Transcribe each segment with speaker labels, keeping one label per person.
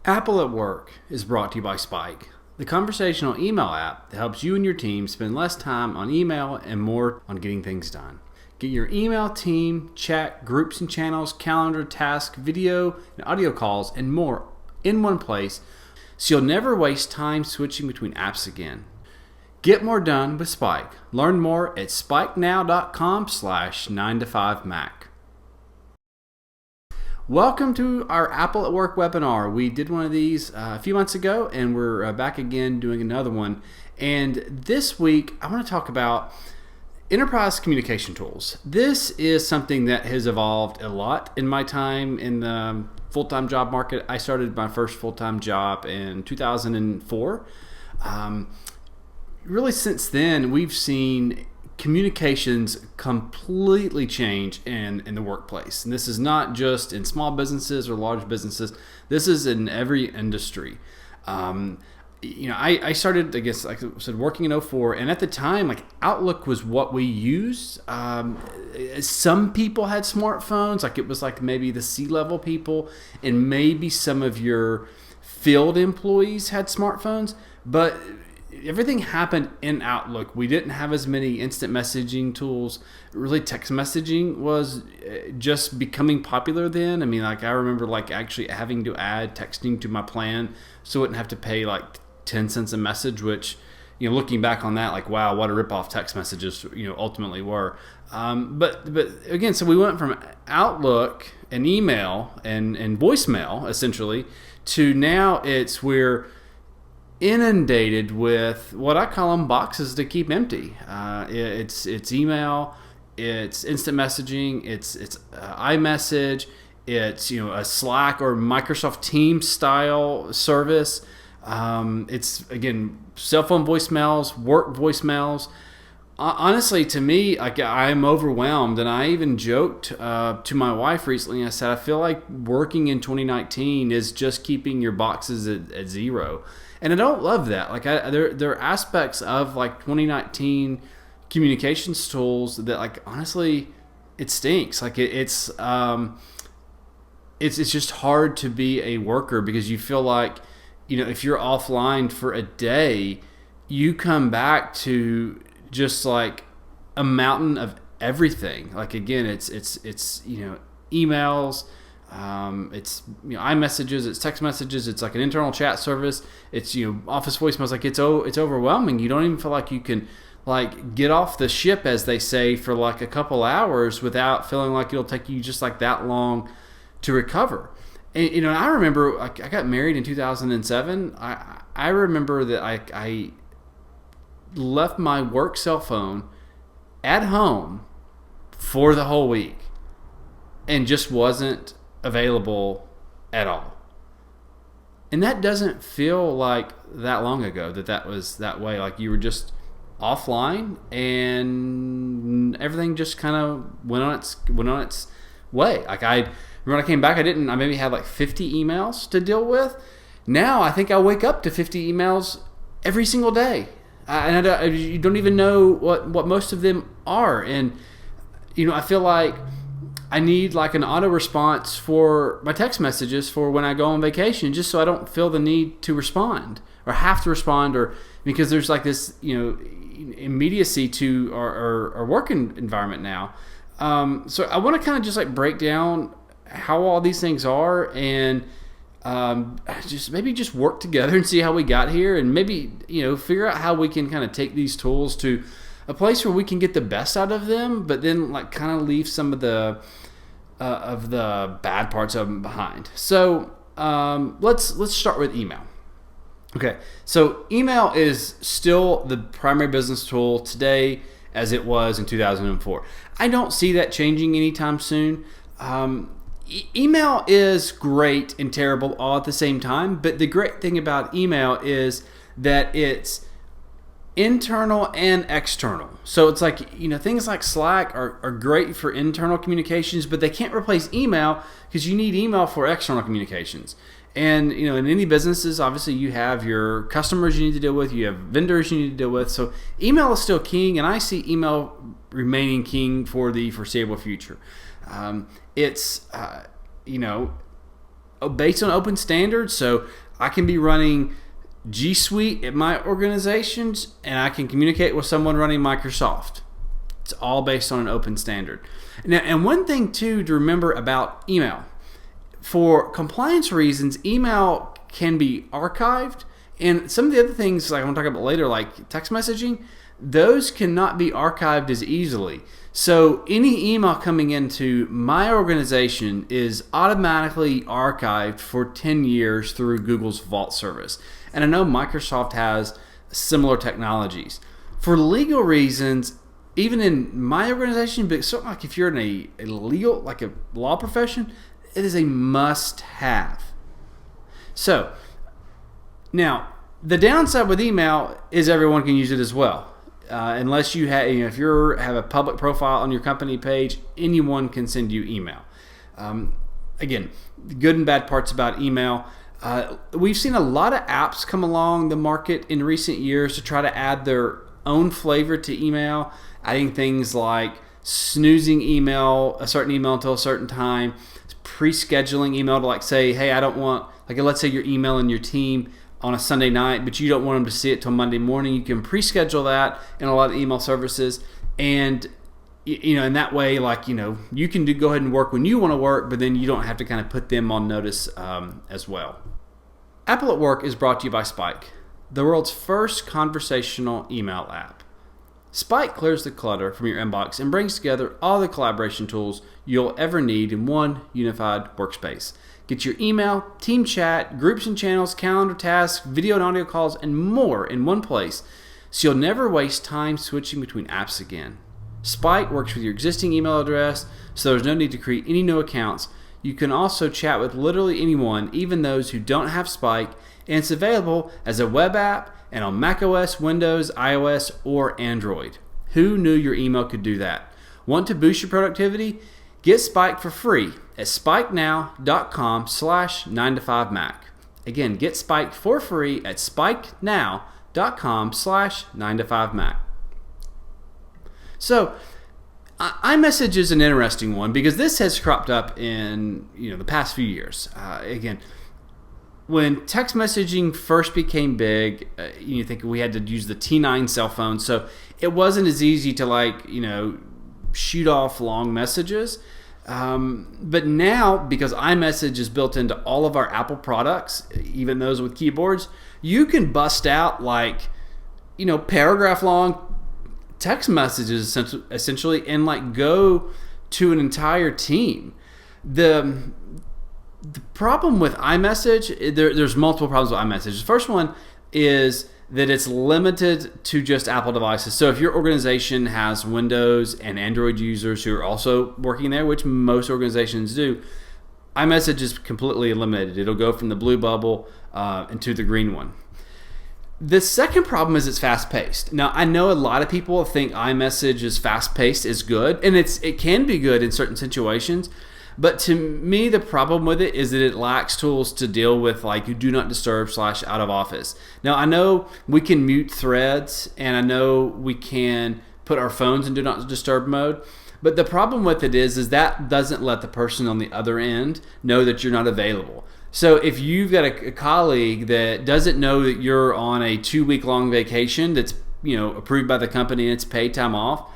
Speaker 1: Apple at Work is brought to you by Spike, the conversational email app that helps you and your team spend less time on email and more on getting things done. Get your email, team, chat, groups and channels, calendar, task, video, and audio calls, and more in one place so you'll never waste time switching between apps again. Get more done with Spike. Learn more at spikenow.com/9to5mac. Welcome to our Apple at Work webinar. We did one of these a few months ago, and we're back again doing another one. And this week, I want to talk about enterprise communication tools. This is something that has evolved a lot in my time in the full-time job market. I started my first full-time job in 2004. Really, since then, we've seen communications completely change in the workplace. And this is not just in small businesses or large businesses. This is in every industry. I started, I guess, like I said, working in 04. And at the time, like Outlook was what we used. Some people had smartphones. Like it was like maybe the C-level people and maybe some of your field employees had smartphones. But everything happened in Outlook. We didn't have as many instant messaging tools. Really, text messaging was just becoming popular then. I mean, like I remember like actually having to add texting to my plan so I wouldn't have to pay like 10 cents a message, which, looking back on that, like, wow, what a rip-off text messages, ultimately were. But again, so we went from Outlook and email and voicemail, essentially, to now we're inundated with what I call them boxes to keep empty. It's email, it's instant messaging, it's iMessage, it's a Slack or Microsoft Teams style service. It's again cell phone voicemails, work voicemails. Honestly, to me, I'm overwhelmed, and I even joked to my wife recently. I said I feel like working in 2019 is just keeping your boxes at zero. And I don't love that. Like there are aspects of like 2019 communications tools that, like, honestly, it stinks. Like it's just hard to be a worker because you feel like, if you're offline for a day, you come back to just like a mountain of everything. Like again, it's emails. It's iMessages, it's text messages, it's like an internal chat service, it's office voicemails. Like it's overwhelming. You don't even feel like you can like get off the ship, as they say, for like a couple hours without feeling like it'll take you just like that long to recover. And I remember I got married in 2007. I remember that I left my work cell phone at home for the whole week and just wasn't available at all. And that doesn't feel like that long ago that was that way. Like you were just offline and everything just kind of went on its way. Like when I came back, I maybe had like 50 emails to deal with. Now I think I wake up to 50 emails every single day. You don't even know what most of them are. And I feel like I need like an auto response for my text messages for when I go on vacation, just so I don't feel the need to respond or have to respond, or because there's like this, immediacy to our working environment now. So I want to kind of just like break down how all these things are and just work together and see how we got here, and maybe, figure out how we can kind of take these tools to a place where we can get the best out of them, but then like kind of leave some of the bad parts of them behind. So let's start with email. Okay, so email is still the primary business tool today as it was in 2004. I don't see that changing anytime soon. Email is great and terrible all at the same time, but the great thing about email is that it's internal and external. So it's like, things like Slack are great for internal communications, but they can't replace email because you need email for external communications. And, in any businesses, obviously you have your customers you need to deal with, you have vendors you need to deal with. So email is still king, and I see email remaining king for the foreseeable future. It's based on open standards. So I can be running G Suite at my organizations, and I can communicate with someone running Microsoft. It's all based on an open standard. Now, and one thing too to remember about email, for compliance reasons, email can be archived, and some of the other things like I'm going to talk about later, like text messaging, those cannot be archived as easily. So any email coming into my organization is automatically archived for 10 years through Google's Vault service. And I know Microsoft has similar technologies. For legal reasons, even in my organization, but certainly like if you're in a legal, like a law profession, it is a must-have. So now the downside with email is everyone can use it as well. Unless you have, if you have a public profile on your company page, anyone can send you email. Again, good and bad parts about email. We've seen a lot of apps come along the market in recent years to try to add their own flavor to email, adding things like snoozing email, a certain email until a certain time, pre-scheduling email to like say, hey, I don't want, like let's say you're emailing your team on a Sunday night, but you don't want them to see it till Monday morning. You can pre-schedule that in a lot of email services, and in that way, like you can go ahead and work when you want to work, but then you don't have to kind of put them on notice as well. Apple at Work is brought to you by Spike, the world's first conversational email app. Spike clears the clutter from your inbox and brings together all the collaboration tools you'll ever need in one unified workspace. Get your email, team chat, groups and channels, calendar tasks, video and audio calls, and more in one place, so you'll never waste time switching between apps again. Spike works with your existing email address, so there's no need to create any new accounts. You can also chat with literally anyone, even those who don't have Spike, and it's available as a web app and on macOS, Windows, iOS, or Android. Who knew your email could do that? Want to boost your productivity? Get Spike for free at spikenow.com/9to5mac. Again, get Spike for free at spikenow.com/9to5mac. So, iMessage is an interesting one because this has cropped up in the past few years. Again, when text messaging first became big, you think we had to use the T9 cell phone, so it wasn't as easy to shoot off long messages. But now, because iMessage is built into all of our Apple products, even those with keyboards, you can bust out paragraph long text messages essentially and go to an entire team. The problem with iMessage, there's multiple problems with iMessage. The first one is that it's limited to just Apple devices. So if your organization has Windows and Android users who are also working there, which most organizations do, iMessage is completely eliminated. It'll go from the blue bubble into the green one. The second problem is it's fast-paced. Now, I know a lot of people think iMessage is fast-paced is good, and it can be good in certain situations. But to me, the problem with it is that it lacks tools to deal with do not disturb / out of office. Now, I know we can mute threads, and I know we can put our phones in do not disturb mode. But the problem with it is that doesn't let the person on the other end know that you're not available. So if you've got a colleague that doesn't know that you're on a 2-week-long vacation that's approved by the company and it's paid time off,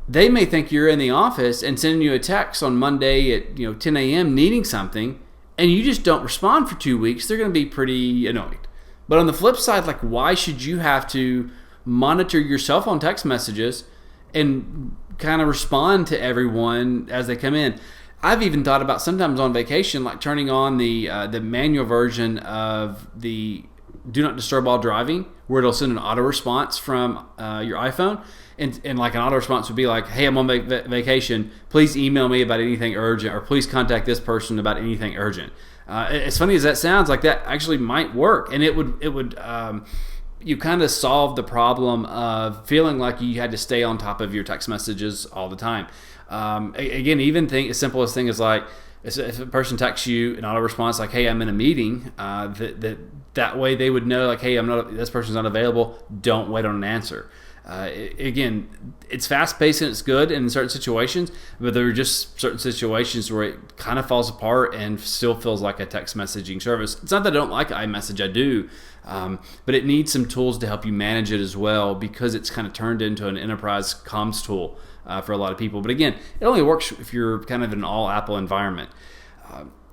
Speaker 1: they may think you're in the office and sending you a text on Monday at 10 a.m. needing something, and you just don't respond for 2 weeks. They're going to be pretty annoyed. But on the flip side, why should you have to monitor your cell phone text messages and kind of respond to everyone as they come in? I've even thought about sometimes on vacation, turning on the manual version of the Do Not Disturb while driving, where it'll send an auto response from your iPhone. And an auto response would be like, hey, I'm on vacation. Please email me about anything urgent, or please contact this person about anything urgent. As funny as that sounds, that actually might work. And it would you kind of solve the problem of feeling like you had to stay on top of your text messages all the time. Again, even as simple as thing is if a person texts you an auto response hey, I'm in a meeting, that way they would know hey, this person's not available. Don't wait on an answer. Again, it's fast-paced and it's good in certain situations, but there are just certain situations where it kind of falls apart and still feels like a text messaging service. It's not that I don't like iMessage, I do, but it needs some tools to help you manage it as well, because it's kind of turned into an enterprise comms tool for a lot of people. But again, it only works if you're kind of in an all-Apple environment.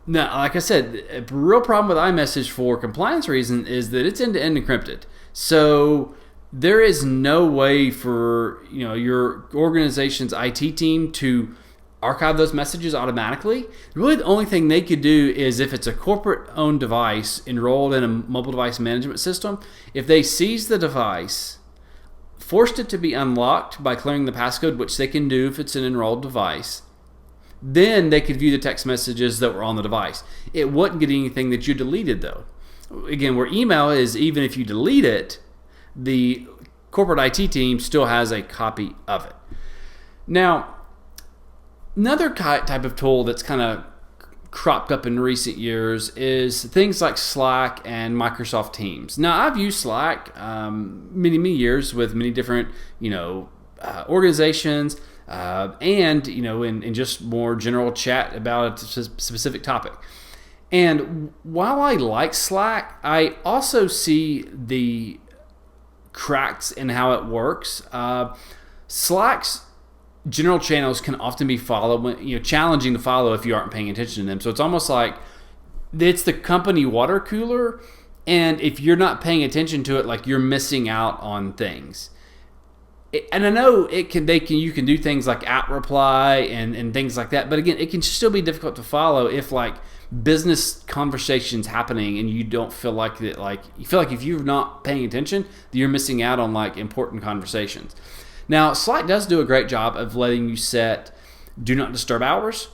Speaker 1: Now, like I said, a real problem with iMessage for compliance reasons is that it's end-to-end encrypted. So there is no way for your organization's IT team to archive those messages automatically. Really, the only thing they could do is if it's a corporate-owned device enrolled in a mobile device management system, if they seize the device, forced it to be unlocked by clearing the passcode, which they can do if it's an enrolled device, then they could view the text messages that were on the device. It wouldn't get anything that you deleted, though. Again, where email is, even if you delete it, the corporate IT team still has a copy of it. Now, another type of tool that's kind of cropped up in recent years is things like Slack and Microsoft Teams. Now, I've used Slack many years with many different organizations, and in just more general chat about a specific topic. And while I like Slack, I also see the cracks in how it works. Slack's general channels can often be challenging to follow if you aren't paying attention to them. So it's almost like it's the company water cooler, and if you're not paying attention to it, like, you're missing out on things. And I know you can do things like app reply and things like that, but again, it can still be difficult to follow if like business conversations happening and you don't feel like that, like you feel like if you're not paying attention, you're missing out on like important conversations. Now, Slack does do a great job of letting you set do not disturb hours,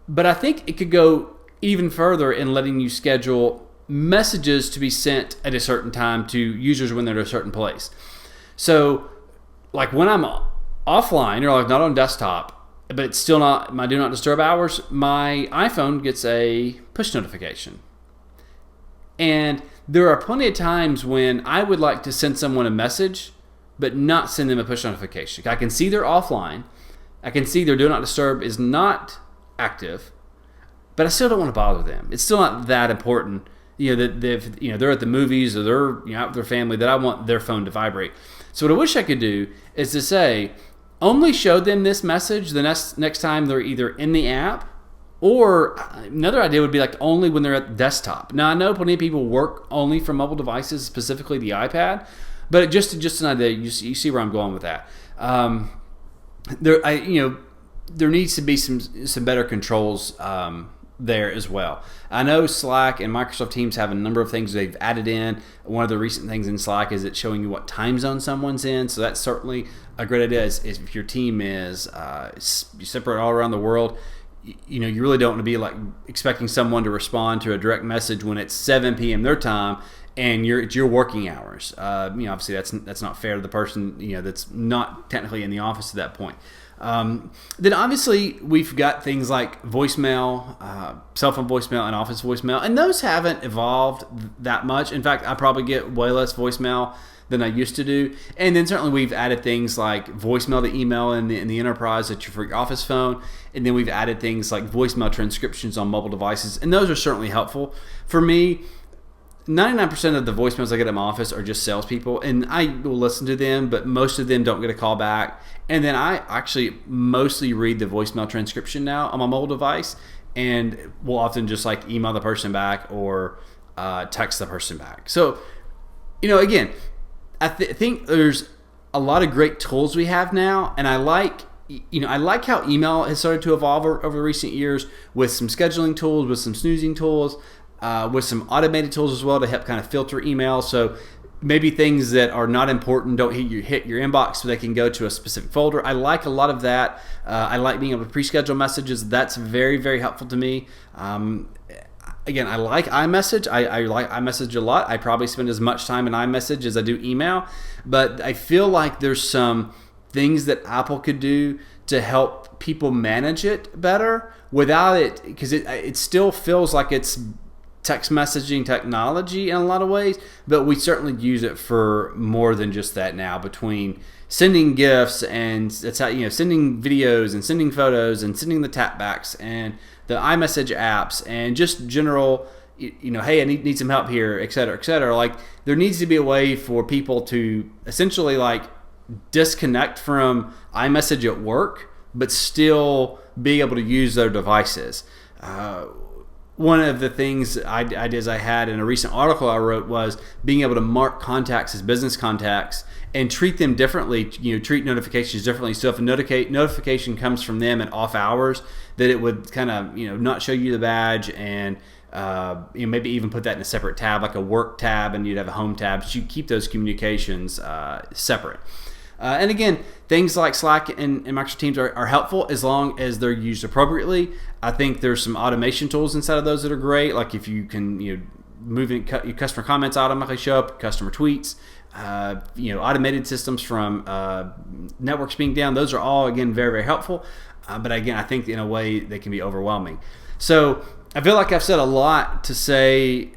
Speaker 1: but I think it could go even further in letting you schedule messages to be sent at a certain time to users when they're at a certain place. So like when I'm offline or like not on desktop, but it's still not my do not disturb hours, my iPhone gets a push notification. And there are plenty of times when I would like to send someone a message, but not send them a push notification. I can see they're offline. I can see their do not disturb is not active, but I still don't want to bother them. It's still not that important. That they're at the movies or they're out with their family, that I want their phone to vibrate. So what I wish I could do is to say, only show them this message the next time they're either in the app, or another idea would be like only when they're at the desktop. Now, I know plenty of people work only from mobile devices, specifically the iPad, but just an idea. You see where I'm going with that. There needs to be some better controls there as well. I know Slack and Microsoft Teams have a number of things they've added in. One of the recent things in Slack is it's showing you what time zone someone's in, so that's certainly a great idea. Is if your team is separate all around the world, you really don't want to be like expecting someone to respond to a direct message when it's 7 p.m. their time and it's your working hours. Obviously that's not fair to the person that's not technically in the office at that point. Then obviously we've got things like voicemail, cell phone voicemail, and office voicemail, and those haven't evolved that much. In fact, I probably get way less voicemail than I used to do. And then certainly we've added things like voicemail to email in the enterprise for your office phone, and then we've added things like voicemail transcriptions on mobile devices, and those are certainly helpful. For me, 99% of the voicemails I get at my office are just salespeople, and I will listen to them, but most of them don't get a call back. And then I actually mostly read the voicemail transcription now on my mobile device, and will often just like email the person back or text the person back. So, again, I think there's a lot of great tools we have now, and I like how email has started to evolve over recent years with some scheduling tools, with some snoozing tools, with some automated tools as well to help kind of filter email. So maybe things that are not important don't hit your inbox, so they can go to a specific folder. I like a lot of that. I like being able to pre-schedule messages. That's very, very helpful to me. Again, I like iMessage. I like iMessage a lot. I probably spend as much time in iMessage as I do email, but I feel like there's some things that Apple could do to help people manage it better without it, because it still feels like it's text messaging technology in a lot of ways, but we certainly use it for more than just that now, between sending gifts and sending videos and sending photos and sending the tapbacks and the iMessage apps and just general, hey, I need some help here, et cetera, et cetera. Like, there needs to be a way for people to essentially like disconnect from iMessage at work, but still be able to use their devices. One of the ideas I had in a recent article I wrote was being able to mark contacts as business contacts and treat them differently, treat notifications differently. So if a notification comes from them at off hours, that it would kind of, not show you the badge, and maybe even put that in a separate tab, like a work tab, and you'd have a home tab. So you keep those communications separate. And again, things like Slack and Microsoft Teams are helpful as long as they're used appropriately. I think there's some automation tools inside of those that are great. Like if you can, move in, your customer comments automatically show up, customer tweets, automated systems from networks being down. Those are all, again, very, very helpful. But again, I think in a way they can be overwhelming. So I feel like I've said a lot to say.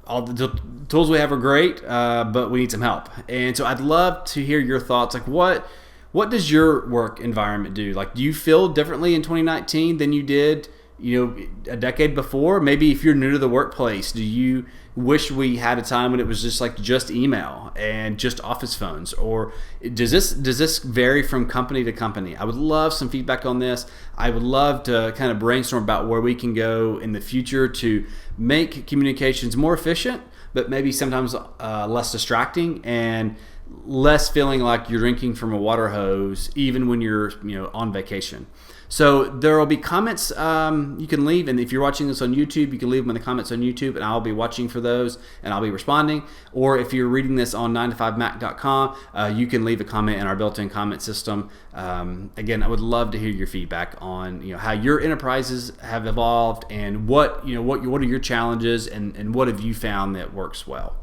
Speaker 1: All the tools we have are great, but we need some help. And so I'd love to hear your thoughts. Like, what does your work environment do? Like, do you feel differently in 2019 than you did, a decade before? Maybe if you're new to the workplace, do you wish we had a time when it was just email and just office phones? Or does this vary from company to company? I would love some feedback on this. I would love to kind of brainstorm about where we can go in the future to make communications more efficient, but maybe sometimes less distracting and less feeling like you're drinking from a water hose, even when you're on vacation. So there will be comments you can leave, and if you're watching this on YouTube, you can leave them in the comments on YouTube, and I'll be watching for those, and I'll be responding. Or if you're reading this on 9to5mac.com, you can leave a comment in our built-in comment system. Again, I would love to hear your feedback on how your enterprises have evolved, and what are your challenges, and what have you found that works well.